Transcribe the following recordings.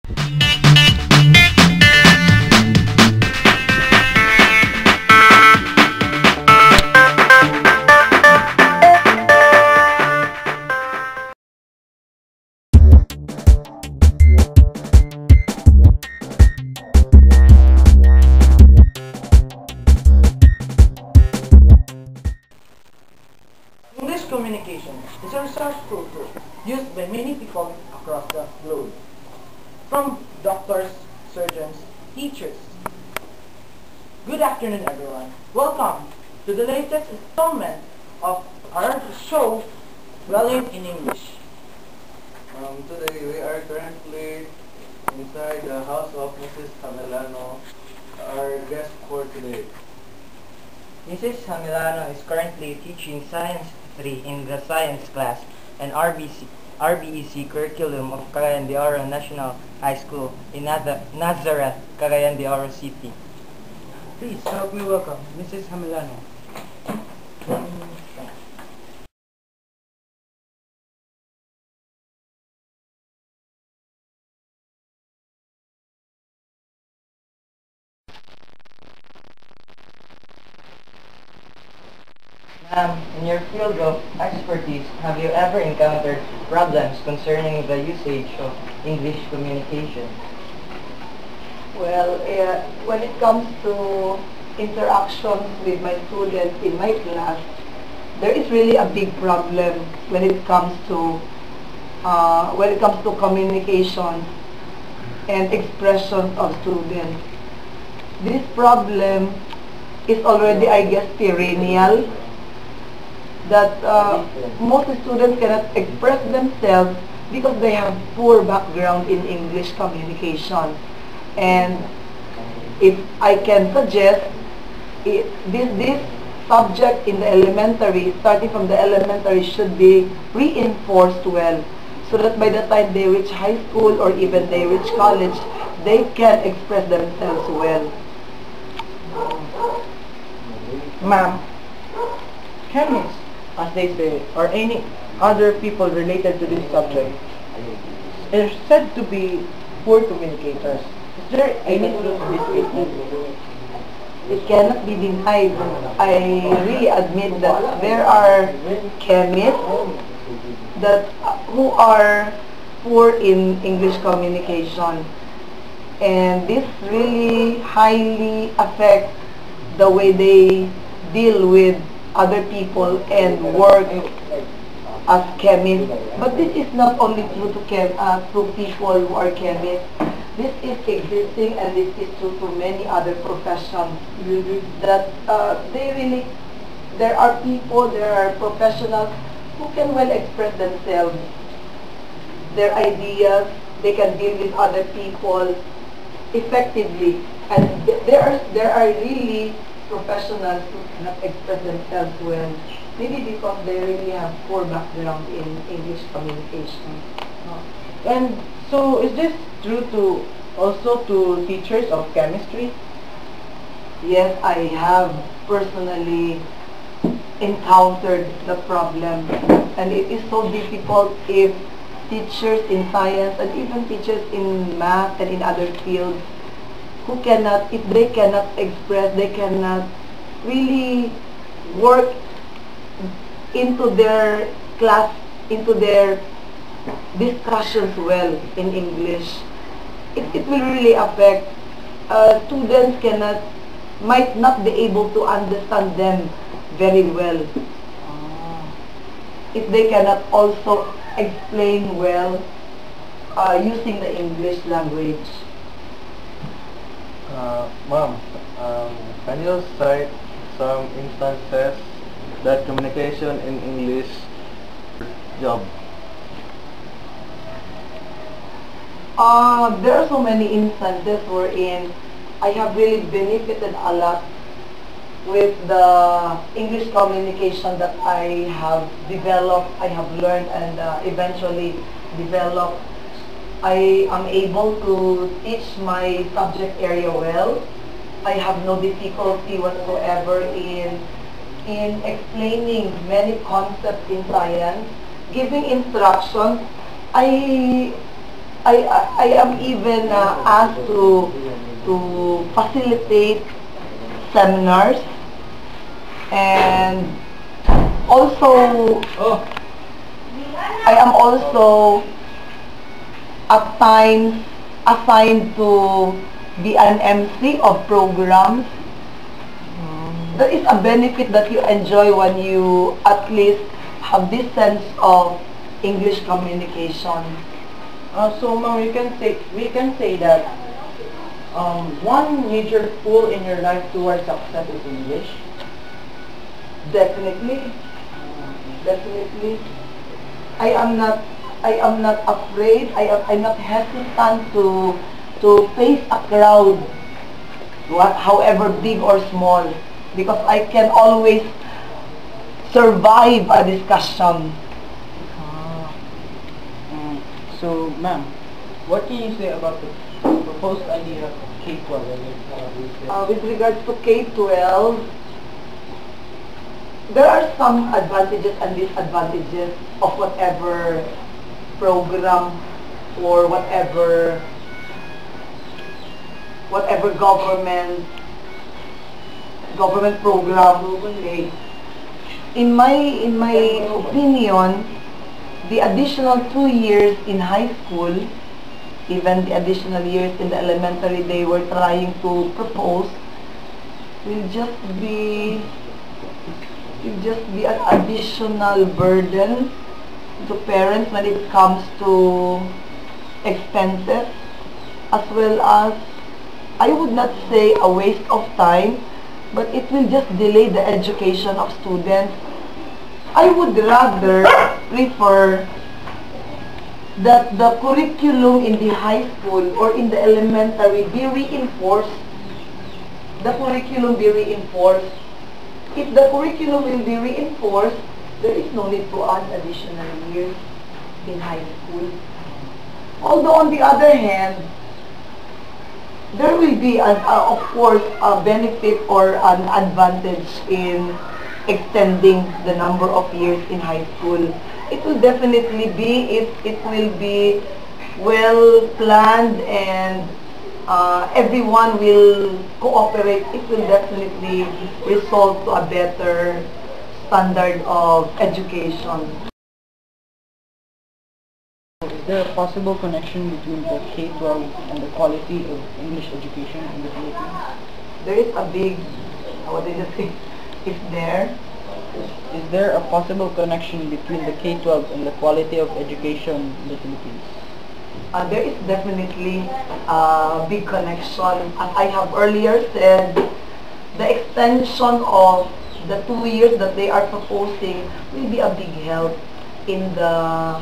English communication is a resourceful tool used by many people across the globe, from doctors, surgeons, teachers. Good afternoon, everyone. Welcome to the latest installment of our show, Dwelling in English. Today we are currently inside the house of Mrs. Camilano, our guest for today. Mrs. Hamilano is currently teaching Science 3 in the science class and RBEC curriculum of Cagayan de Oro National High School in Nazareth, Cagayan de Oro City. Please help me welcome Mrs. Hamilano. In your field of expertise, have you ever encountered problems concerning the usage of English communication? Well, when it comes to interactions with my students in my class, there is really a big problem when it comes to communication and expression of students. This problem is already, I guess, perennial, that most students cannot express themselves because they have poor background in English communication. And if I can suggest, this subject in the elementary, starting from the elementary, should be reinforced well, so that by the time they reach high school or even they reach college, they can express themselves well. Ma'am, chemists, as they say, or any other people related to this subject, are said to be poor communicators. Is there any truth to this statement? It cannot be denied. I really admit that there are chemists who are poor in English communication, and this really highly affects the way they deal with other people and work as chemists. But this is not only true to people who are chemists. This is existing, and this is true to many other professions. That there are people, there are professionals who can well express themselves, their ideas. They can deal with other people effectively, and there are really professionals who cannot express themselves well, maybe because they really have poor background in English communication. And so, is this true also to teachers of chemistry? Yes, I have personally encountered the problem, and it is so difficult if teachers in science and even teachers in math and in other fields if they cannot express, they cannot really work into their class, into their discussions well in English. It will really affect. Students might not be able to understand them very well if they cannot also explain well using the English language. Ma'am, can you cite some instances that communication in English job? There are so many instances wherein I have really benefited a lot with the English communication that I have developed, I have learned, and eventually developed. I am able to teach my subject area well. I have no difficulty whatsoever in explaining many concepts in science, giving instructions. I I am even asked to facilitate seminars, and also I am also at times assigned to be an MC of programs. There is a benefit that you enjoy when you at least have this sense of English communication. So, ma'am, we can say that one major pull in your life towards success is English. Definitely, definitely. I am not afraid. I'm not hesitant to face a crowd, however big or small, because I can always survive a discussion. So, ma'am, what can you say about the proposed idea of K-12? With regards to K-12, there are some advantages and disadvantages of whatever program or whatever government program. Okay. In my opinion, the additional 2 years in high school, even the additional years in the elementary they were trying to propose, will just be an additional burden to parents when it comes to expenses, as well as, I would not say a waste of time, but it will just delay the education of students. I would rather prefer that the curriculum in the high school or in the elementary be reinforced. The curriculum be reinforced. If the curriculum will be reinforced, there is no need to add additional years in high school. Although on the other hand, there will be, of course, a benefit or an advantage in extending the number of years in high school. It will definitely be, if it will be well planned and everyone will cooperate, it will definitely result to a better standard of education. Is there a possible connection between the K-12 and the quality of English education in the Philippines? There is a big, what did I say, is there? Is there a possible connection between the K-12 and the quality of education in the Philippines? There is definitely a big connection. As I have earlier said, the extension of the 2 years that they are proposing will be a big help in the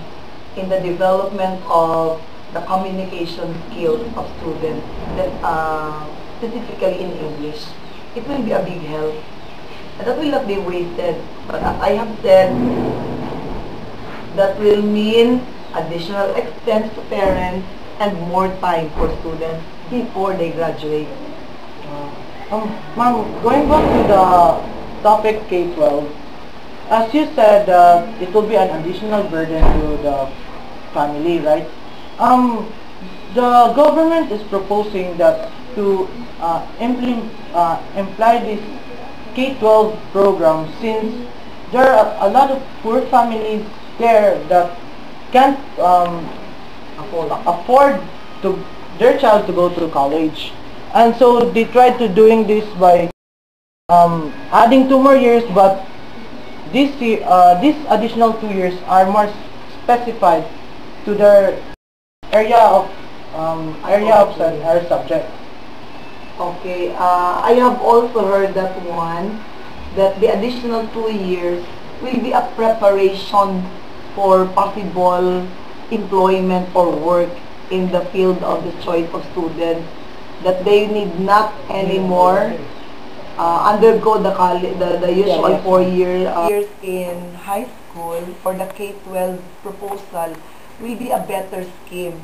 development of the communication skills of students, that specifically in English. It will be a big help. And that will not be wasted. But as I have said, that will mean additional expense to parents and more time for students before they graduate. Ma'am, going back to the topic K-12, as you said, it will be an additional burden to the family, right? The government is proposing that to imply this K-12 program, since there are a lot of poor families there that can't afford to their child to go to college, and so they tried to doing this by adding 2 more years, but this additional 2 years are more specified to their area of subject. Okay, I have also heard that one, that the additional 2 years will be a preparation for possible employment or work in the field of the choice of students, that they need not anymore undergo the usual 4 years in high school. For the K-12 proposal will be a better scheme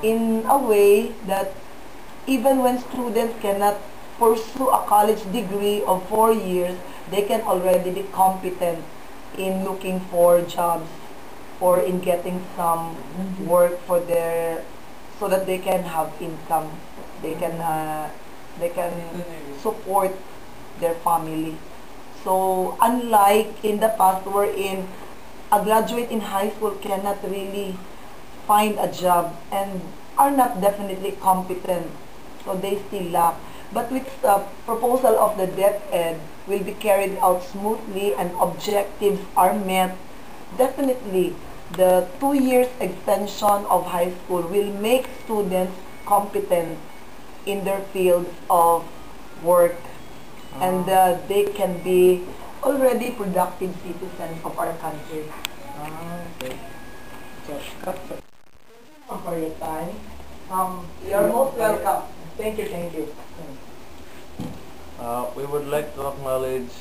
in a way that even when students cannot pursue a college degree of 4 years, they can already be competent in looking for jobs or in getting some work for their so that they can have income, they can support their family. So unlike in the past wherein a graduate in high school cannot really find a job and are not definitely competent, so they still lack. But with the proposal of the DepEd will be carried out smoothly and objectives are met, definitely the 2 years extension of high school will make students competent in their fields of work, and they can be already productive citizens of our country. Okay. So, for your time. You're most welcome. Thank you, thank you. We would like to acknowledge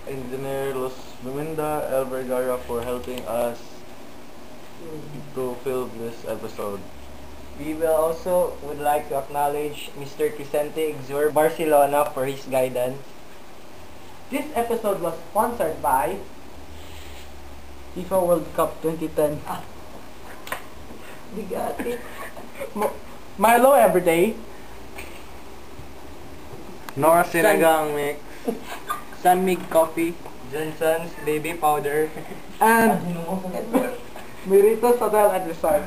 Engineer Los Biminda El Vergara for helping us to film this episode. We will also would like to acknowledge Mr. Crisente Exur Barcelona for his guidance. This episode was sponsored by FIFA World Cup 2010. We got it. Milo everyday. Nora Sinagang Mix. Sunmig Coffee. Johnson's Baby Powder. And Miritos Hotel and Resort.